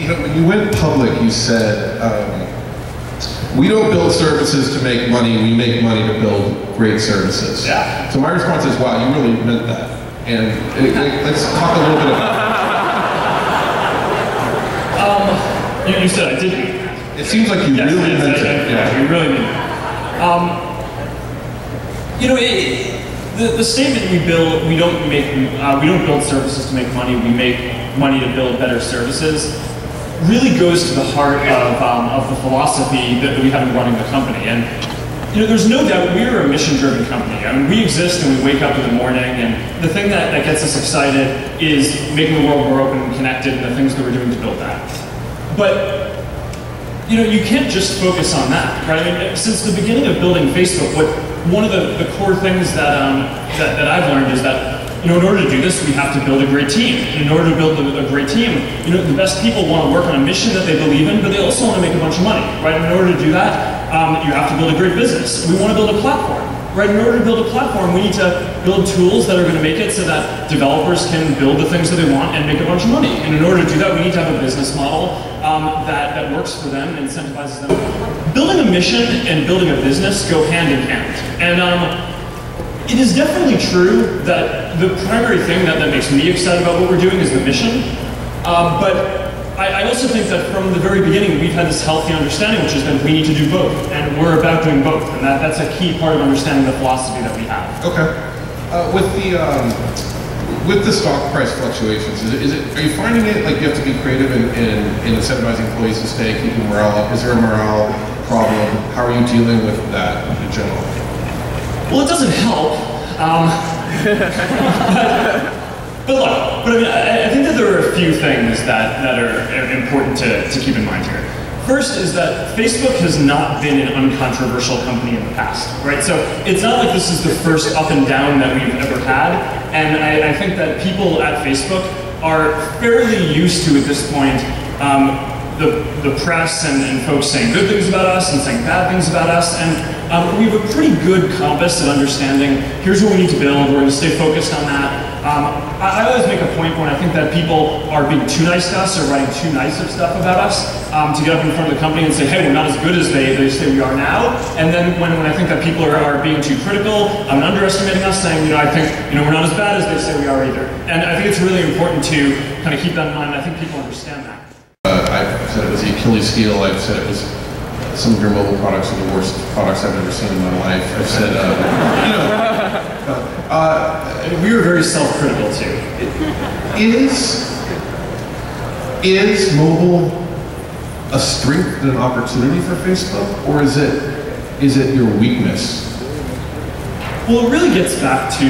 You know, when you went public, you said, we don't build services to make money, we make money to build great services. Yeah. So my response is, wow, you really meant that. And let's talk a little bit about that. You said I didn't. It seems like you really meant it. Yeah, you really meant it. You know, the statement we don't build services to make money, we make money to build better services, really goes to the heart of the philosophy that we have in running the company. And you know, there's no doubt we're a mission-driven company. I mean, we exist and we wake up in the morning, and the thing that gets us excited is making the world more open and connected, and the things that we're doing to build that. But you know, you can't just focus on that, right? I mean, since the beginning of building Facebook, one of the core things that I've learned is that, you know, in order to do this, we have to build a great team. And in order to build a great team, you know, the best people want to work on a mission that they believe in, but they also want to make a bunch of money, right? And in order to do that, you have to build a great business. We want to build a platform, right? In order to build a platform, we need to build tools that are going to make it so that developers can build the things that they want and make a bunch of money. And in order to do that, we need to have a business model that works for them and incentivizes them. Building a mission and building a business go hand in hand. And it is definitely true that the primary thing that makes me excited about what we're doing is the mission. But I also think that from the very beginning, we've had this healthy understanding, which has been we need to do both. And we're about doing both. And that's a key part of understanding the philosophy that we have. Okay. With the stock price fluctuations, are you finding it like you have to be creative in incentivizing employees to stay, keeping morale up? Is there a morale problem? How are you dealing with that in general? Well, it doesn't help. But look, I think that there are a few things that are important to keep in mind here. First is that Facebook has not been an uncontroversial company in the past, right? So it's not like this is the first up and down that we've ever had. And I think that people at Facebook are fairly used to, at this point, the press and folks saying good things about us and saying bad things about us. And we have a pretty good compass at understanding, here's what we need to build, we're going to stay focused on that. I always make a point when I think that people are being too nice to us or writing too nice of stuff about us to get up in front of the company and say, hey, we're not as good as they say we are now. And then when I think that people are being too critical and underestimating us, saying, you know, I think, you know, we're not as bad as they say we are either. And I think it's really important to kind of keep that in mind. I think people understand that. I've said it was the Achilles heel. I've said it was some of your mobile products are the worst products I've ever seen in my life. I've said, you know, we were very self-critical too. Is mobile a strength and an opportunity for Facebook, or is it your weakness? Well, it really gets back to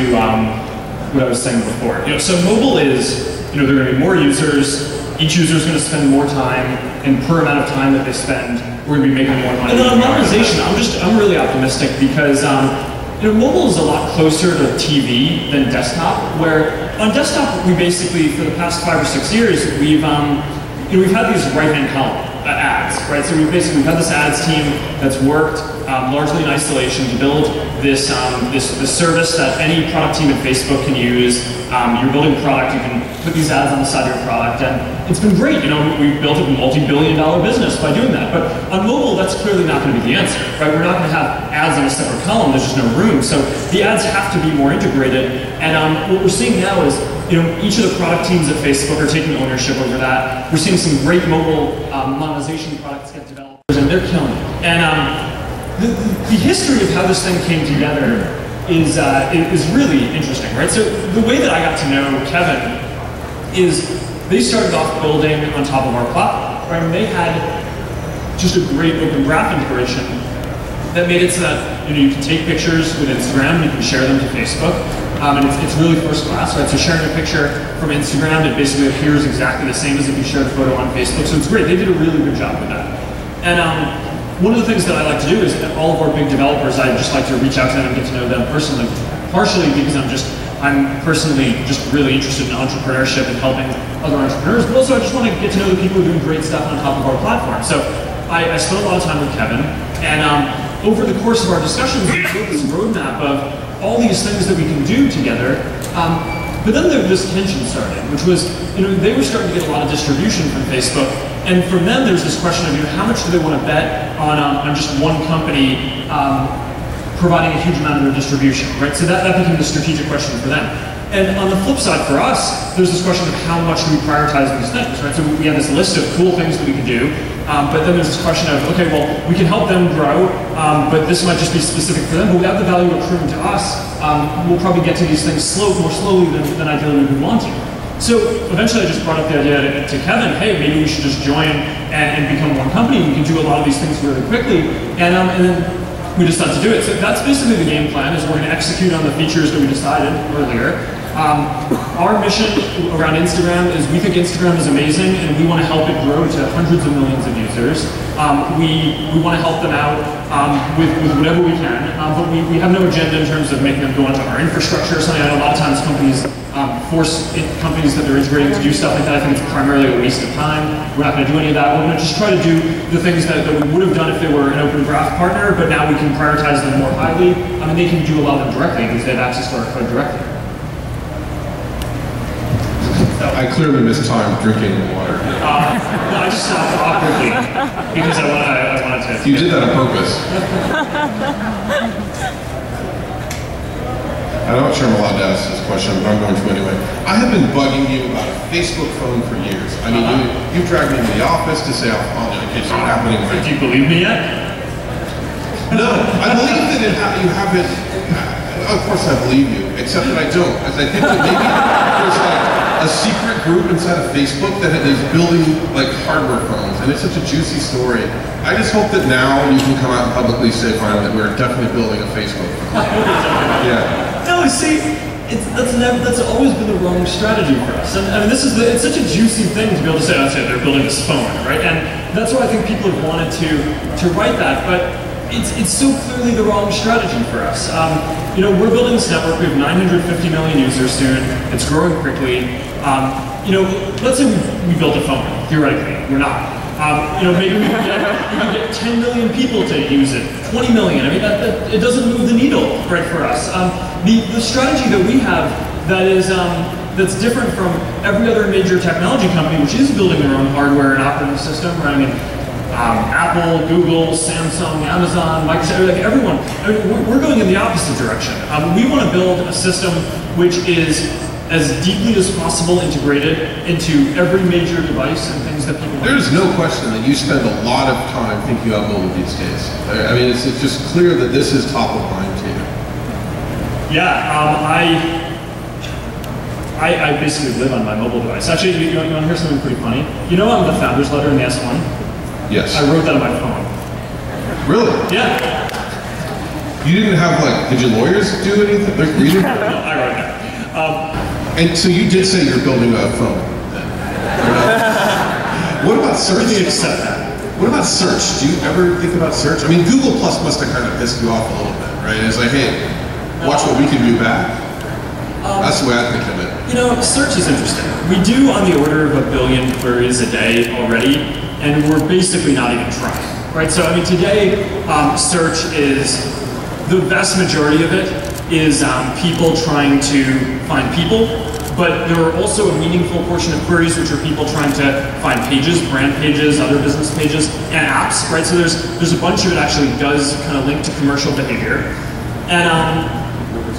what I was saying before. You know, so mobile is, you know, there are going to be more users. Each user is going to spend more time, and per amount of time that they spend, we're going to be making more money. And on monetization, I'm really optimistic because you know, mobile is a lot closer to TV than desktop. Where on desktop, we basically, for the past 5 or 6 years, we've had these right-hand column ads, right? So we've had this ads team that's worked largely in isolation to build this service that any product team at Facebook can use. You're building a product, you can put these ads on the side of your product, and it's been great. You know, we've built a multi-billion-dollar business by doing that. But on mobile, that's clearly not going to be the answer, right? We're not going to have ads on a separate column. There's just no room. So the ads have to be more integrated. And what we're seeing now is, you know, each of the product teams at Facebook are taking ownership over that. We're seeing some great mobile monetization products get developed, and they're killing it. And the history of how this thing came together is really interesting, right? So the way that I got to know Kevin is they started off building on top of our platform, right? And they had just a great open graph integration that made it so that, you know, you can take pictures with Instagram, you can share them to Facebook, and it's really first class, right? So sharing a picture from Instagram, it basically appears exactly the same as if you shared a photo on Facebook, so it's great. They did a really good job with that. And one of the things that I like to do is that all of our big developers, I just like to reach out to them and get to know them personally, partially because I'm personally just really interested in entrepreneurship and helping other entrepreneurs, but also I just want to get to know the people who are doing great stuff on top of our platform. So I spent a lot of time with Kevin, and over the course of our discussions, we built this roadmap of all these things that we can do together. But then this tension started, which was, they were starting to get a lot of distribution from Facebook, and from them there's this question of, how much do they want to bet on just one company providing a huge amount of their distribution, right? So that became the strategic question for them. And on the flip side for us, there's this question of how much do we prioritize these things, right? So we have this list of cool things that we can do, but then there's this question of, okay, well, we can help them grow, but this might just be specific for them, but without the value accruing to us, we'll probably get to these things more slowly than ideally we would want to. So eventually I just brought up the idea to Kevin, hey, maybe we should just join and become one company. We can do a lot of these things really quickly, and then we decided to do it. So that's basically the game plan, is we're going to execute on the features that we decided earlier. Our mission around Instagram is we think Instagram is amazing and we want to help it grow to hundreds of millions of users. We want to help them out with whatever we can, but we have no agenda in terms of making them go into our infrastructure or something. I know a lot of times companies force companies that they're integrating to do stuff like that. I think it's primarily a waste of time. We're not going to do any of that. We're going to just try to do the things that we would have done if they were an open graph partner, but now we can prioritize them more highly. I mean, they can do a lot of them directly because they have access to our code directly. I clearly missed time drinking water. No, I just stopped awkwardly because I wanted to. You did that on purpose. I'm not sure I'm allowed to ask this question, but I'm going to anyway. I have been bugging you about a Facebook phone for years. I mean, you dragged me into the office to say, oh, it's not happening. Do you believe me yet? No, I believe that you haven't. Of course I believe you, except that I don't. Because I think that maybe there's like a secret group inside of Facebook that is building like hardware phones, and it's such a juicy story. I just hope that now you can come out and publicly say finally that we're definitely building a Facebook phone. Yeah. No, see, that's always been the wrong strategy for us. And I mean, it's such a juicy thing to be able to say, they're building this phone, right? And that's why I think people have wanted to write that, but it's so clearly the wrong strategy for us. We're building this network. We have 950 million users soon. It's growing quickly. Let's say we built a phone. Theoretically, we're not. Maybe we could get 10 million people to use it, 20 million. I mean, it doesn't move the needle, right, for us. The strategy that we have that's different from every other major technology company, which is building their own hardware and operating system, right? I mean, Apple, Google, Samsung, Amazon, Microsoft, like everyone. I mean, we're going in the opposite direction. We want to build a system which is as deeply as possible integrated into every major device and things that people want. There's no question that you spend a lot of time thinking about mobile these days. I mean, it's just clear that this is top of mind to you. Yeah, I basically live on my mobile device. Actually, you want to hear something pretty funny? You know the founder's letter in the S1? Yes. I wrote that on my phone. Really? Yeah. You didn't have did your lawyers do anything? Like read it? No, I wrote that. And so you did say you're building a phone. What about search? Really accept that. What about search? Do you ever think about search? I mean, Google Plus must have kind of pissed you off a little bit, right? It's like, hey, watch what we can do back. That's the way I think of it. Search is interesting. We do on the order of 1 billion queries a day already, and we're basically not even trying, right? So, I mean, today, search is, the vast majority of it is people trying to find people, but there are also a meaningful portion of queries which are people trying to find pages, brand pages, other business pages, and apps, right? So there's a bunch of it actually does kind of link to commercial behavior. And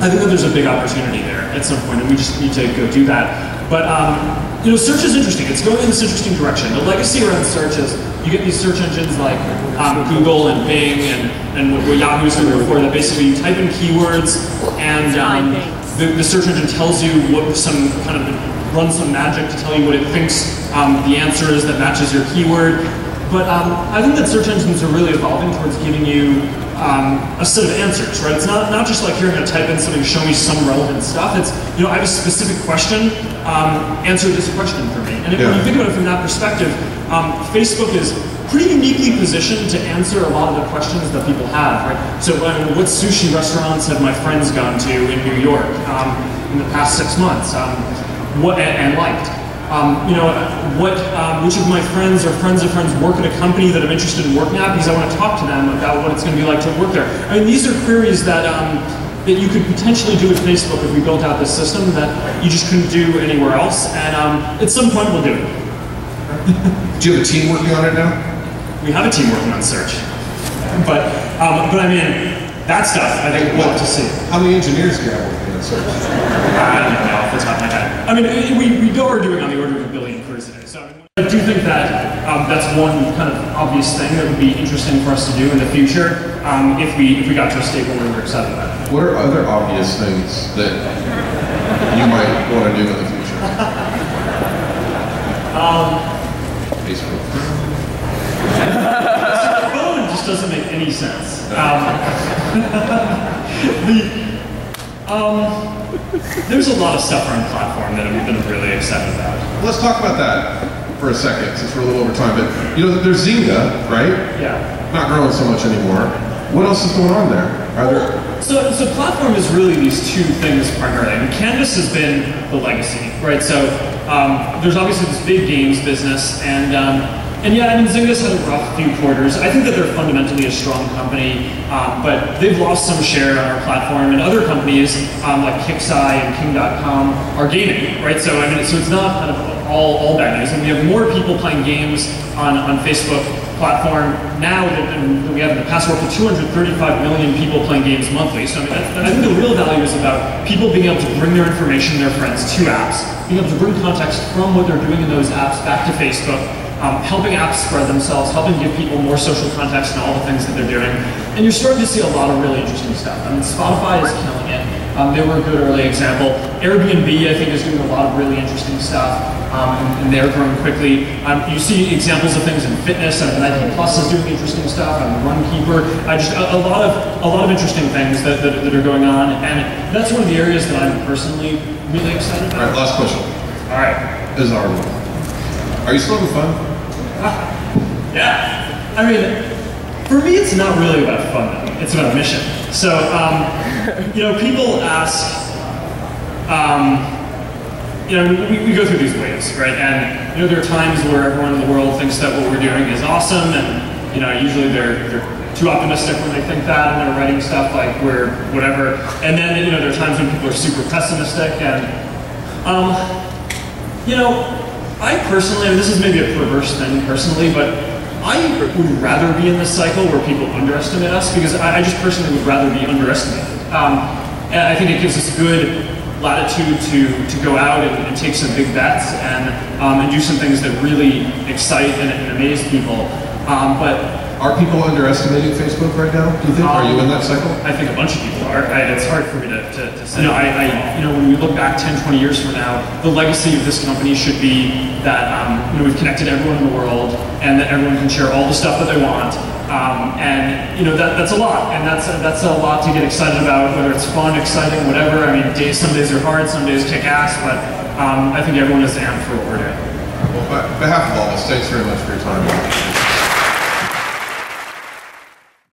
I think that there's a big opportunity there at some point, and we just need to go do that. But search is interesting. It's going in this interesting direction. The legacy around search is you get these search engines like Google and Bing and what Yahoo was doing before, that basically you type in keywords and the search engine tells you what runs some magic to tell you what it thinks the answer is that matches your keyword. But I think that search engines are really evolving towards giving you a set of answers, right? It's not just like, here, I'm going to type in something, show me some relevant stuff. It's, I have a specific question, answer this question for me. And when you think about it from that perspective, Facebook is pretty uniquely positioned to answer a lot of the questions that people have, right? So what sushi restaurants have my friends gone to in New York in the past 6 months? And liked? Which of my friends or friends of friends work at a company that I'm interested in working at because I want to talk to them about what it's going to be like to work there. I mean, these are queries that that you could potentially do with Facebook if we built out this system that you just couldn't do anywhere else. And at some point, we'll do it. Do you have a team working on it now? We have a team working on search. But I mean, that stuff, I think we'll have to see. How many engineers do you have working on search? I don't know off the top of my head. I mean, we are doing on the order of 1 billion queries a day. So I do think that that's one kind of obvious thing that would be interesting for us to do in the future if we got to a state where we were excited about it. What are other obvious things that you might want to do in the future? Facebook. Phone just doesn't make any sense. There's a lot of stuff on the platform that I'm really excited about. Let's talk about that for a second, since we're a little over time. But you know, there's Zynga, right? Yeah. Not growing so much anymore. What else is going on there? Are there? So platform is really these two things primarily. I mean, Canvas has been the legacy, right? So there's obviously this big games business, and yeah, I mean, Zynga's had a rough few quarters. I think that they're fundamentally a strong company, but they've lost some share on our platform, and other companies like Kixeye and King.com are gaining, right? So I mean, so it's not kind of all bad news, and we have more people playing games on Facebook platform now than we have in the past. We're up to 235 million people playing games monthly. So I mean, I think the real value is about people being able to bring their information, their friends, to apps, being able to bring context from what they're doing in those apps back to Facebook. Helping apps spread themselves, helping give people more social context and all the things that they're doing. And you're starting to see a lot of really interesting stuff. I mean, Spotify is killing it. They were a good early example. Airbnb, I think, is doing a lot of really interesting stuff, and they're growing quickly. You see examples of things in fitness, and Nike Plus is doing interesting stuff, and Runkeeper. Just a lot of interesting things that are going on, and that's one of the areas that I'm personally really excited about. All right, last question. All right. This is our one. Are you still having fun? Yeah. I mean, for me, it's not really about fun, though. It's about mission. So, you know, people ask, you know, we go through these waves, right? And, you know, there are times where everyone in the world thinks that what we're doing is awesome, and, you know, usually they're too optimistic when they think that, and they're writing stuff like we're whatever. And then, you know, there are times when people are super pessimistic, and, you know, I personally, and this is maybe a perverse thing personally, but I would rather be in this cycle where people underestimate us, because I just personally would rather be underestimated. And I think it gives us good latitude to go out and take some big bets and do some things that really excite and amaze people. But are people underestimating Facebook right now, do you think? Are you in that cycle? I think a bunch of people are. It's hard for me to say. You know, when we look back 10, 20 years from now, the legacy of this company should be that you know, we've connected everyone in the world, and that everyone can share all the stuff that they want. And you know, that's a lot, and that's a lot to get excited about, whether it's fun, exciting, whatever. I mean, some days are hard, some days kick ass, but I think everyone is amped for what we're doing. Well, on behalf of all of us, thanks very much for your time.